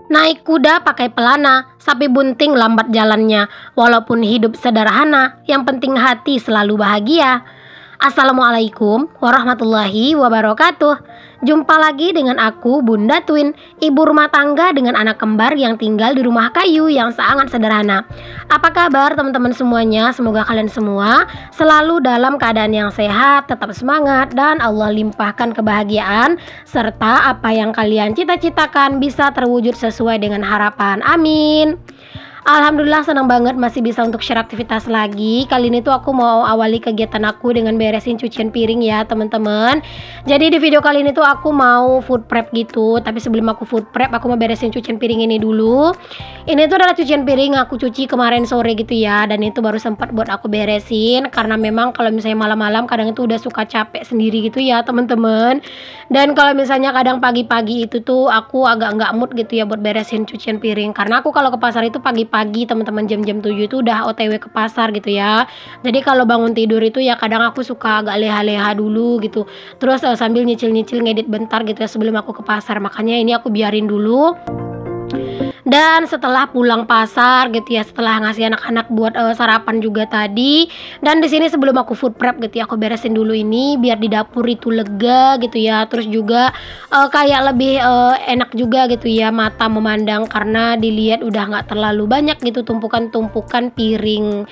Naik kuda pakai pelana, sapi bunting lambat jalannya. Walaupun hidup sederhana, yang penting hati selalu bahagia. Assalamualaikum warahmatullahi wabarakatuh. Jumpa lagi dengan aku, Bunda Twin, ibu rumah tangga dengan anak kembar yang tinggal di rumah kayu yang sangat sederhana. Apa kabar teman-teman semuanya? Semoga kalian semua selalu dalam keadaan yang sehat, tetap semangat, dan Allah limpahkan kebahagiaan serta apa yang kalian cita-citakan bisa terwujud sesuai dengan harapan. Amin. Alhamdulillah senang banget masih bisa untuk share aktivitas lagi. Kali ini tuh aku mau awali kegiatan aku dengan beresin cucian piring ya teman-teman. Jadi di video kali ini tuh aku mau food prep gitu. Tapi sebelum aku food prep, aku mau beresin cucian piring ini dulu. Ini tuh adalah cucian piring aku cuci kemarin sore gitu ya. Dan itu baru sempat buat aku beresin. Karena memang kalau misalnya malam-malam kadang itu udah suka capek sendiri gitu ya teman-teman. Dan kalau misalnya kadang pagi-pagi itu tuh aku agak nggak mood gitu ya buat beresin cucian piring. Karena aku kalau ke pasar itu pagi teman-teman jam-jam 7 itu udah OTW ke pasar gitu ya. Jadi kalau bangun tidur itu ya kadang aku suka agak leha-leha dulu gitu. Terus sambil nyicil-nyicil ngedit bentar gitu ya sebelum aku ke pasar. Makanya ini aku biarin dulu. Dan setelah pulang pasar gitu ya, setelah ngasih anak-anak buat sarapan juga tadi, dan di sini sebelum aku food prep gitu ya, aku beresin dulu ini biar di dapur itu lega gitu ya. Terus juga kayak lebih enak juga gitu ya mata memandang, karena dilihat udah nggak terlalu banyak gitu tumpukan-tumpukan piring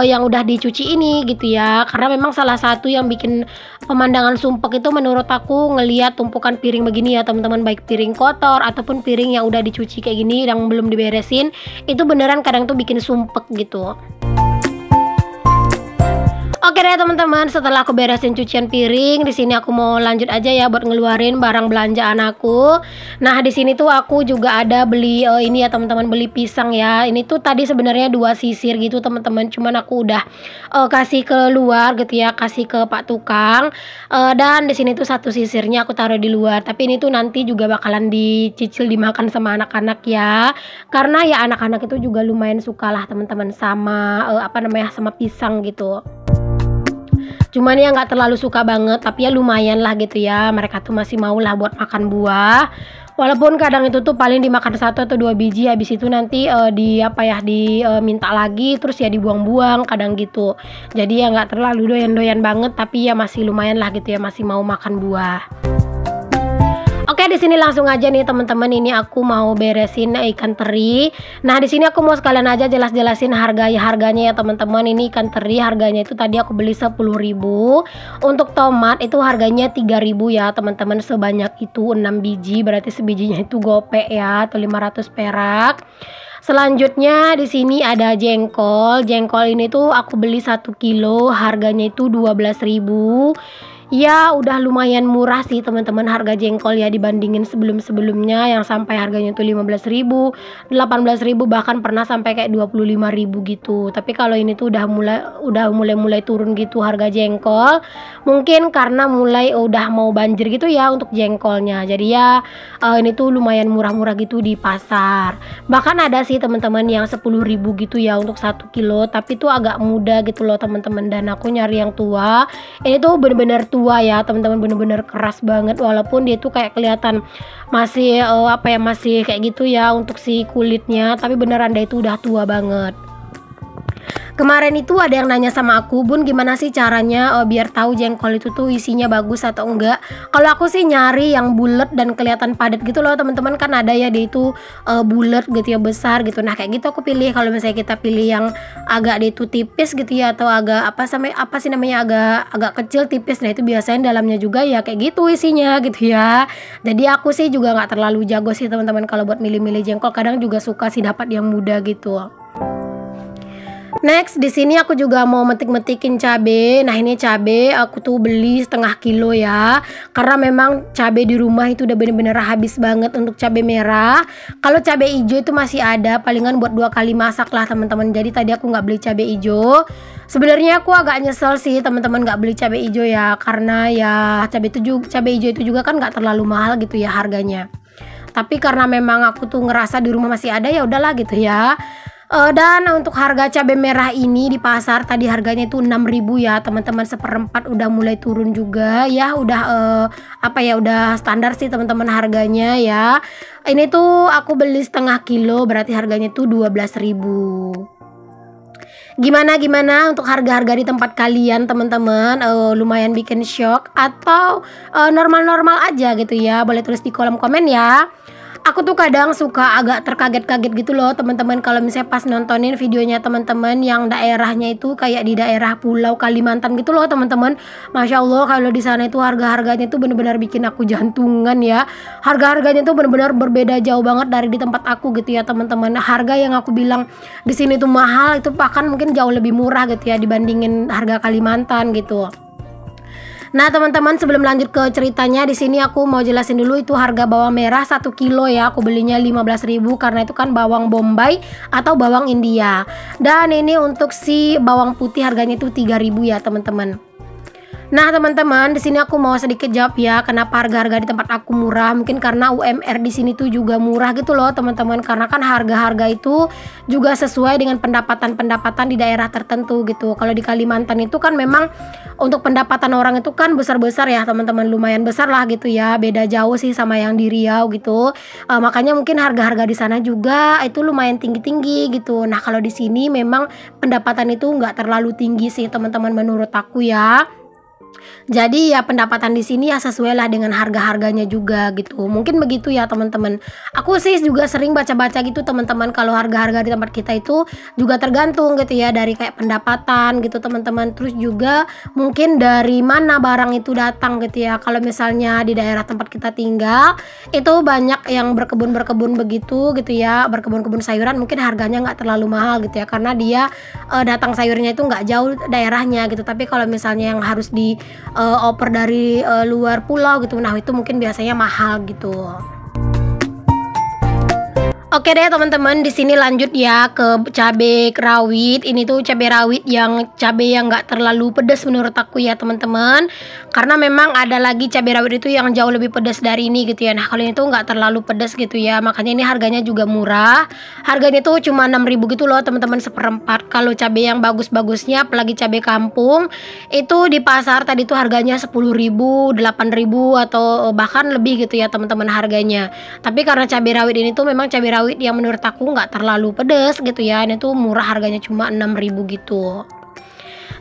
yang udah dicuci ini gitu ya. Karena memang salah satu yang bikin pemandangan sumpek itu menurut aku ngelihat tumpukan piring begini ya teman-teman, baik piring kotor ataupun piring yang udah dicuci kayak gini yang belum diberesin, itu beneran kadang tuh bikin sumpek gitu. Oke deh teman-teman, setelah aku beresin cucian piring, di sini aku mau lanjut aja ya buat ngeluarin barang belanjaan aku. Nah, di sini tuh aku juga ada beli ini ya teman-teman, beli pisang ya. Ini tuh tadi sebenarnya 2 sisir gitu teman-teman, cuman aku udah kasih keluar gitu ya, kasih ke Pak Tukang. Dan di sini tuh 1 sisirnya aku taruh di luar. Tapi ini tuh nanti juga bakalan dicicil dimakan sama anak-anak ya. Karena ya anak-anak itu juga lumayan suka lah teman-teman sama sama pisang gitu. Cuman ya nggak terlalu suka banget, tapi ya lumayan lah gitu ya, mereka tuh masih mau lah buat makan buah. Walaupun kadang itu tuh paling dimakan 1 atau 2 biji, habis itu nanti diminta lagi, terus ya dibuang-buang kadang gitu. Jadi ya nggak terlalu doyan-doyan banget, tapi ya masih lumayan lah gitu ya, masih mau makan buah. Oke, di sini langsung aja nih teman-teman, ini aku mau beresin ikan teri. Nah, di sini aku mau sekalian aja jelas-jelasin harganya ya teman-teman. Ini ikan teri harganya itu tadi aku beli 10.000. Untuk tomat itu harganya 3.000 ya teman-teman, sebanyak itu 6 biji, berarti sebijinya itu gopek ya, atau 500 perak. Selanjutnya di sini ada jengkol. Jengkol ini tuh aku beli 1 kilo, harganya itu 12.000. Ya udah lumayan murah sih teman-teman harga jengkol ya, dibandingin sebelum-sebelumnya yang sampai harganya tuh 15.000, 18.000, bahkan pernah sampai kayak 25.000 gitu. Tapi kalau ini tuh udah mulai turun gitu harga jengkol. Mungkin karena mulai udah mau banjir gitu ya untuk jengkolnya. Jadi ya ini tuh lumayan murah-murah gitu di pasar. Bahkan ada sih teman-teman yang 10.000 gitu ya untuk 1 kilo, tapi tuh agak muda gitu loh teman-teman, dan aku nyari yang tua. Ini tuh bener-bener tua ya teman-teman, bener-bener keras banget, walaupun dia tuh kayak kelihatan masih masih kayak gitu ya untuk si kulitnya, tapi beneran dia itu udah tua banget. Kemarin itu ada yang nanya sama aku, Bun, gimana sih caranya biar tahu jengkol itu tuh isinya bagus atau enggak. Kalau aku sih nyari yang bulat dan kelihatan padat gitu loh teman-teman, kan ada ya dia itu bulat gitu ya, besar gitu. Nah kayak gitu aku pilih. Kalau misalnya kita pilih yang agak dia itu tipis gitu ya, atau agak agak kecil tipis, nah itu biasanya dalamnya juga ya kayak gitu isinya gitu ya. Jadi aku sih juga nggak terlalu jago sih teman-teman kalau buat milih-milih jengkol, kadang juga suka sih dapat yang muda gitu. Next, di sini aku juga mau metik-metikin cabe. Nah, ini cabe aku tuh beli setengah kilo ya. Karena memang cabe di rumah itu udah bener-bener habis banget untuk cabe merah. Kalau cabe hijau itu masih ada, palingan buat 2 kali masak lah teman-teman. Jadi tadi aku nggak beli cabe hijau. Sebenarnya aku agak nyesel sih teman-teman nggak beli cabe hijau ya, karena ya cabe hijau itu juga kan nggak terlalu mahal gitu ya harganya. Tapi karena memang aku tuh ngerasa di rumah masih ada, ya udahlah gitu ya. Dan untuk harga cabai merah ini di pasar tadi harganya itu 6.000 ya teman-teman, seperempat udah mulai turun juga ya, udah udah standar sih teman-teman harganya ya. Ini tuh aku beli setengah kilo, berarti harganya tuh 12.000. Gimana untuk harga-harga di tempat kalian teman-teman? Lumayan bikin shock atau normal-normal aja gitu ya? Boleh tulis di kolom komen ya. Aku tuh kadang suka agak terkaget-kaget gitu loh teman-teman kalau misalnya pas nontonin videonya teman-teman yang daerahnya itu kayak di daerah Pulau Kalimantan gitu loh teman-teman. Masya Allah, kalau di sana itu harga-harganya tuh bener-bener bikin aku jantungan ya. Harga-harganya tuh bener-bener berbeda jauh banget dari di tempat aku gitu ya teman-teman. Harga yang aku bilang di sini tuh mahal itu bahkan mungkin jauh lebih murah gitu ya dibandingin harga Kalimantan gitu. Nah teman-teman, sebelum lanjut ke ceritanya, di sini aku mau jelasin dulu itu harga bawang merah 1 kilo ya. Aku belinya 15.000 karena itu kan bawang Bombay atau bawang India. Dan ini untuk si bawang putih harganya itu 3.000 ya teman-teman. Nah teman-teman, di sini aku mau sedikit jawab ya kenapa harga-harga di tempat aku murah. Mungkin karena UMR di sini tuh juga murah gitu loh teman-teman. Karena kan harga-harga itu juga sesuai dengan pendapatan-pendapatan di daerah tertentu gitu. Kalau di Kalimantan itu kan memang untuk pendapatan orang itu kan besar-besar ya teman-teman, lumayan besar lah gitu ya. Beda jauh sih sama yang di Riau gitu. Makanya mungkin harga-harga di sana juga itu lumayan tinggi-tinggi gitu. Nah kalau di sini memang pendapatan itu nggak terlalu tinggi sih teman-teman menurut aku ya. Jadi ya pendapatan di sini ya sesuai lah dengan harga-harganya juga gitu. Mungkin begitu ya teman-teman. Aku sih juga sering baca-baca gitu teman-teman, kalau harga-harga di tempat kita itu juga tergantung gitu ya dari kayak pendapatan gitu teman-teman. Terus juga mungkin dari mana barang itu datang gitu ya. Kalau misalnya di daerah tempat kita tinggal itu banyak yang berkebun-berkebun begitu gitu ya, berkebun-kebun sayuran, mungkin harganya nggak terlalu mahal gitu ya karena dia datang sayurnya itu nggak jauh daerahnya gitu. Tapi kalau misalnya yang harus di oper dari luar pulau gitu, nah itu mungkin biasanya mahal gitu. Oke deh teman-teman, di sini lanjut ya ke cabai rawit. Ini tuh cabai rawit yang nggak terlalu pedas menurut aku ya teman-teman. Karena memang ada lagi cabai rawit itu yang jauh lebih pedas dari ini gitu ya. Nah kalau ini tuh nggak terlalu pedas gitu ya. Makanya ini harganya juga murah. Harganya tuh cuma 6.000 gitu loh teman-teman, seperempat. Kalau cabai yang bagus-bagusnya, apalagi cabai kampung, itu di pasar tadi tuh harganya 10.000, 8.000 atau bahkan lebih gitu ya teman-teman harganya. Tapi karena cabai rawit ini tuh memang cabai rawit yang menurut aku nggak terlalu pedes gitu ya, ini tuh murah, harganya cuma 6.000 gitu.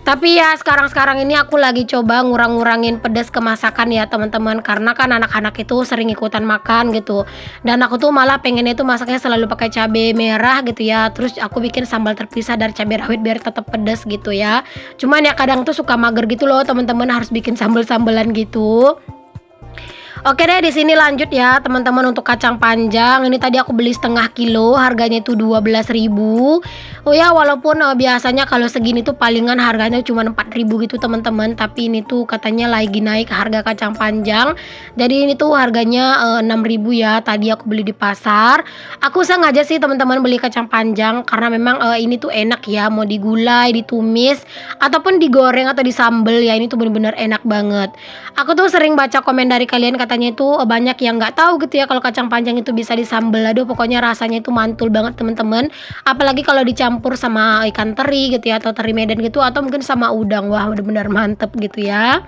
Tapi ya sekarang ini aku lagi coba ngurang-ngurangin pedas ke masakan ya teman-teman, karena kan anak-anak itu sering ikutan makan gitu. Dan aku tuh malah pengennya tuh masaknya selalu pakai cabai merah gitu ya. Terus aku bikin sambal terpisah dari cabai rawit biar tetap pedas gitu ya. Cuman ya kadang tuh suka mager gitu loh teman-teman, harus bikin sambal-sambalan gitu. Oke deh, di sini lanjut ya teman-teman untuk kacang panjang. Ini tadi aku beli setengah kilo, harganya itu 12.000. Oh ya, walaupun biasanya kalau segini tuh palingan harganya cuma 4.000 gitu teman-teman, tapi ini tuh katanya lagi naik harga kacang panjang. Jadi ini tuh harganya 6.000 ya. Tadi aku beli di pasar. Aku sengaja sih teman-teman beli kacang panjang karena memang ini tuh enak ya, mau digulai, ditumis ataupun digoreng atau disambel ya. Ini tuh bener-bener enak banget. Aku tuh sering baca komen dari kalian, katanya itu banyak yang nggak tahu gitu ya kalau kacang panjang itu bisa disambel. Aduh, pokoknya rasanya itu mantul banget teman-teman. Apalagi kalau dicampur sama ikan teri gitu ya, atau teri Medan gitu, atau mungkin sama udang. Wah, bener-bener mantep gitu ya.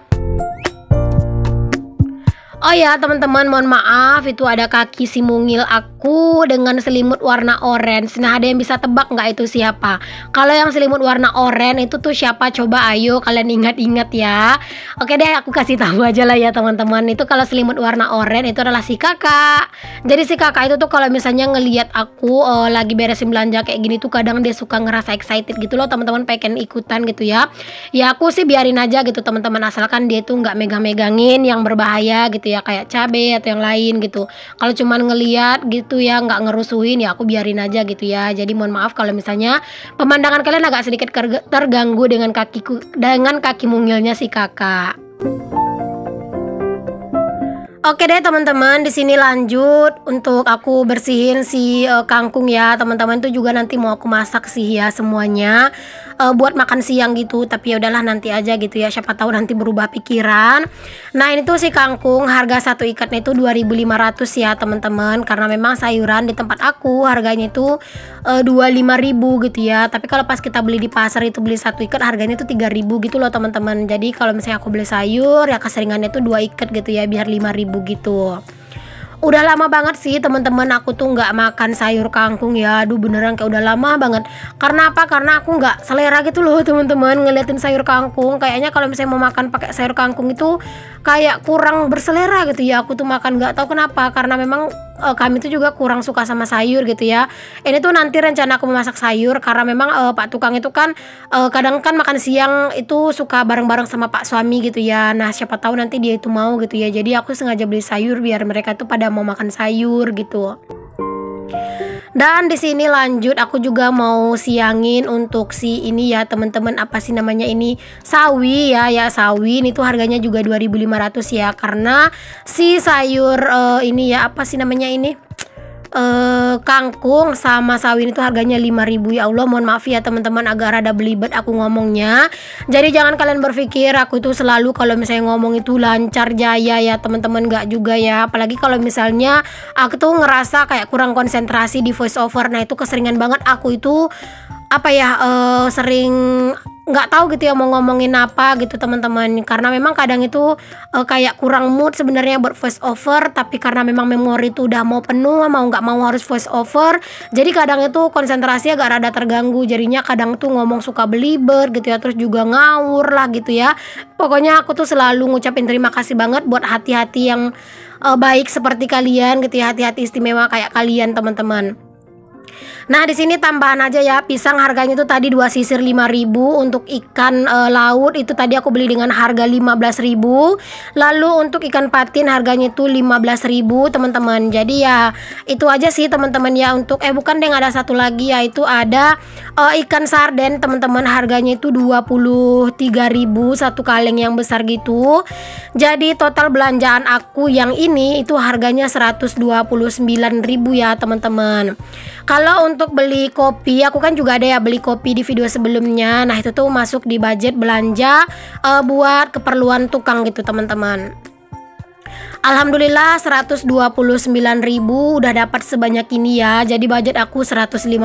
Oh ya teman-teman, mohon maaf, itu ada kaki si mungil aku dengan selimut warna orange. Nah, ada yang bisa tebak nggak itu siapa? Kalau yang selimut warna orange itu tuh siapa? Coba ayo kalian ingat-ingat ya. Oke deh, aku kasih tahu aja lah ya teman-teman. Itu kalau selimut warna orange itu adalah si kakak. Jadi si kakak itu tuh kalau misalnya ngelihat aku lagi beresin belanja kayak gini tuh kadang dia suka ngerasa excited gitu loh teman-teman, pengen ikutan gitu ya. Ya aku sih biarin aja gitu teman-teman, asalkan dia tuh nggak megang-megangin yang berbahaya gitu ya, kayak cabai atau yang lain gitu. Kalau cuman ngeliat gitu ya, nggak ngerusuhin, ya aku biarin aja gitu ya. Jadi mohon maaf kalau misalnya pemandangan kalian agak sedikit terganggu dengan kaki mungilnya si kakak. Oke deh teman-teman, di sini lanjut untuk aku bersihin si kangkung ya teman-teman. Itu juga nanti mau aku masak sih ya semuanya. buat makan siang gitu. Tapi ya udahlah nanti aja gitu ya, siapa tahu nanti berubah pikiran. Nah ini tuh si kangkung harga satu ikatnya itu 2.500 ya teman-teman, karena memang sayuran di tempat aku harganya itu 25.000 gitu ya. Tapi kalau pas kita beli di pasar itu beli satu ikat harganya itu 3.000 gitu loh teman-teman. Jadi kalau misalnya aku beli sayur ya keseringannya itu 2 ikat gitu ya, biar 5.000 gitu. Udah lama banget sih teman-teman aku tuh nggak makan sayur kangkung ya. Aduh beneran kayak udah lama banget. Karena apa? Karena aku nggak selera gitu loh teman-teman ngeliatin sayur kangkung. Kayaknya kalau misalnya mau makan pakai sayur kangkung itu kayak kurang berselera gitu ya. Aku tuh makan nggak tahu kenapa. Karena memang kami tuh juga kurang suka sama sayur gitu ya. Ini tuh nanti rencana aku memasak sayur karena memang Pak tukang itu kan kadang kan makan siang itu suka bareng-bareng sama Pak suami gitu ya. Nah siapa tahu nanti dia itu mau gitu ya. Jadi aku sengaja beli sayur biar mereka tuh pada mau makan sayur gitu. Dan di sini lanjut aku juga mau siangin untuk si ini ya teman-teman, apa sih namanya ini, sawi ya, sawi ini tuh harganya juga 2.500 ya, karena si sayur ini ya apa sih namanya ini, kangkung sama sawi ini tuh harganya 5.000. Ya Allah mohon maaf ya teman-teman, agak rada belibet aku ngomongnya. Jadi jangan kalian berpikir aku itu selalu kalau misalnya ngomong itu lancar jaya ya teman-teman, nggak juga ya. Apalagi kalau misalnya aku tuh ngerasa kayak kurang konsentrasi di voice over. Nah itu keseringan banget aku itu apa ya, sering nggak tahu gitu ya mau ngomongin apa gitu teman-teman, karena memang kadang itu kayak kurang mood sebenarnya buat voice over, tapi karena memang memori itu udah mau penuh, mau nggak mau harus voice over, jadi kadang itu konsentrasi agak rada terganggu, jadinya kadang tuh ngomong suka belibet gitu ya, terus juga ngawur lah gitu ya. Pokoknya aku tuh selalu ngucapin terima kasih banget buat hati-hati yang baik seperti kalian gitu ya, hati-hati istimewa kayak kalian teman-teman. Nah di sini tambahan aja ya, pisang harganya itu tadi 2 sisir 5.000, untuk ikan laut itu tadi aku beli dengan harga 15.000. Lalu untuk ikan patin harganya itu 15.000 teman-teman. Jadi ya itu aja sih teman-teman ya. Untuk bukan deh, ada satu lagi yaitu ada ikan sarden teman-teman, harganya itu 23.000 satu kaleng yang besar gitu. Jadi total belanjaan aku yang ini itu harganya 129.000 ya teman-teman. Kalau untuk beli kopi, aku kan juga ada ya beli kopi di video sebelumnya. Nah itu tuh masuk di budget belanja buat keperluan tukang gitu teman-teman. Alhamdulillah 129.000 udah dapat sebanyak ini ya. Jadi budget aku 150.000.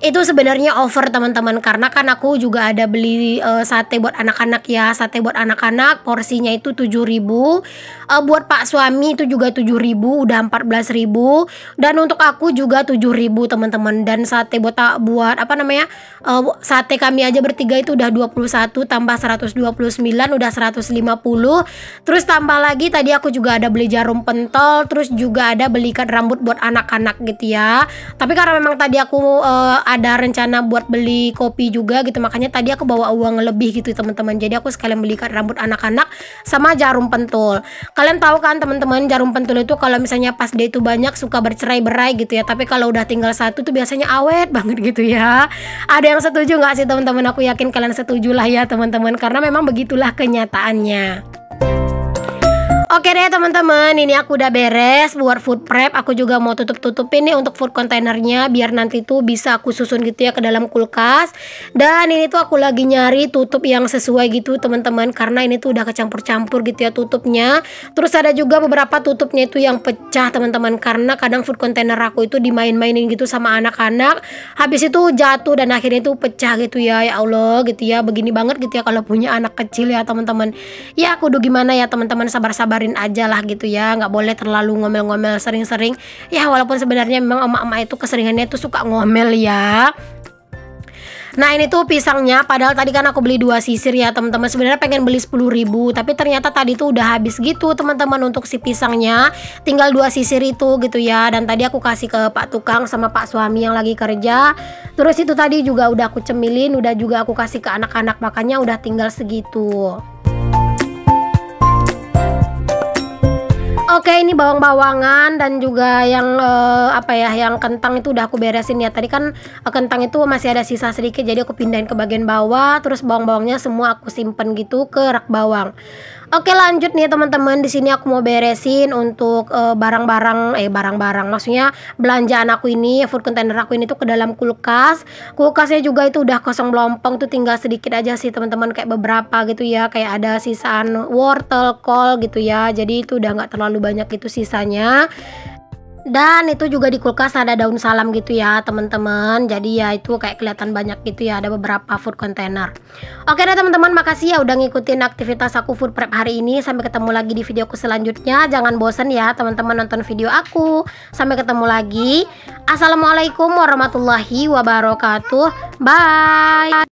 Itu sebenarnya over teman-teman, karena kan aku juga ada beli sate buat anak-anak ya. Sate buat anak-anak porsinya itu 7.000. Buat Pak suami itu juga 7.000, udah 14.000. Dan untuk aku juga 7.000 teman-teman. Dan sate buat apa namanya, sate kami aja bertiga itu udah 21 tambah 129 udah 150. Terus tambah lagi tadi aku juga ada beli jarum pentol, terus juga ada beli ikat rambut buat anak-anak gitu ya. Tapi karena memang tadi aku ada rencana buat beli kopi juga gitu, makanya tadi aku bawa uang lebih gitu teman-teman. Jadi aku sekalian beli ikat rambut anak-anak sama jarum pentul. Kalian tahu kan teman-teman, jarum pentul itu kalau misalnya pas dia itu banyak suka bercerai-berai gitu ya. Tapi kalau udah tinggal satu tuh biasanya awet banget gitu ya. Ada yang setuju nggak sih teman-teman? Aku yakin kalian setuju lah ya teman-teman, karena memang begitulah kenyataannya. Oke deh teman-teman, ini aku udah beres buat food prep. Aku juga mau tutup-tutupin nih untuk food containernya, biar nanti tuh bisa aku susun gitu ya ke dalam kulkas. Dan ini tuh aku lagi nyari tutup yang sesuai gitu teman-teman, karena ini tuh udah kecampur-campur gitu ya tutupnya. Terus ada juga beberapa tutupnya itu yang pecah teman-teman, karena kadang food container aku itu dimain-mainin gitu sama anak-anak, habis itu jatuh dan akhirnya itu pecah gitu ya. Ya Allah gitu ya, begini banget gitu ya kalau punya anak kecil ya teman-teman. Ya kudu gimana ya teman-teman, sabar-sabar aja lah gitu ya, nggak boleh terlalu ngomel-ngomel sering-sering ya, walaupun sebenarnya memang emak-emak itu keseringannya tuh suka ngomel ya. Nah ini tuh pisangnya, padahal tadi kan aku beli 2 sisir ya teman-teman, sebenarnya pengen beli 10.000, tapi ternyata tadi tuh udah habis gitu teman-teman untuk si pisangnya, tinggal 2 sisir itu gitu ya. Dan tadi aku kasih ke Pak tukang sama Pak suami yang lagi kerja. Terus itu tadi juga udah aku cemilin, udah juga aku kasih ke anak-anak, makanya udah tinggal segitu. Oke, ini bawang-bawangan dan juga yang apa ya, yang kentang itu udah aku beresin ya. Tadi kan kentang itu masih ada sisa sedikit, jadi aku pindahin ke bagian bawah. Terus bawang-bawangnya semua aku simpen gitu ke rak bawang. Oke, lanjut nih teman-teman. Di sini aku mau beresin untuk barang-barang maksudnya belanjaan aku ini, food container aku ini tuh ke dalam kulkas. Kulkasnya juga itu udah kosong melompong tuh, tinggal sedikit aja sih teman-teman, kayak beberapa gitu ya, kayak ada sisaan wortel, kol gitu ya. Jadi itu udah nggak terlalu banyak itu sisanya. Dan itu juga di kulkas ada daun salam gitu ya teman-teman. Jadi ya itu kayak kelihatan banyak gitu ya, ada beberapa food container. Oke deh teman-teman, makasih ya udah ngikutin aktivitas aku food prep hari ini. Sampai ketemu lagi di videoku selanjutnya. Jangan bosan ya teman-teman nonton video aku. Sampai ketemu lagi. Assalamualaikum warahmatullahi wabarakatuh. Bye.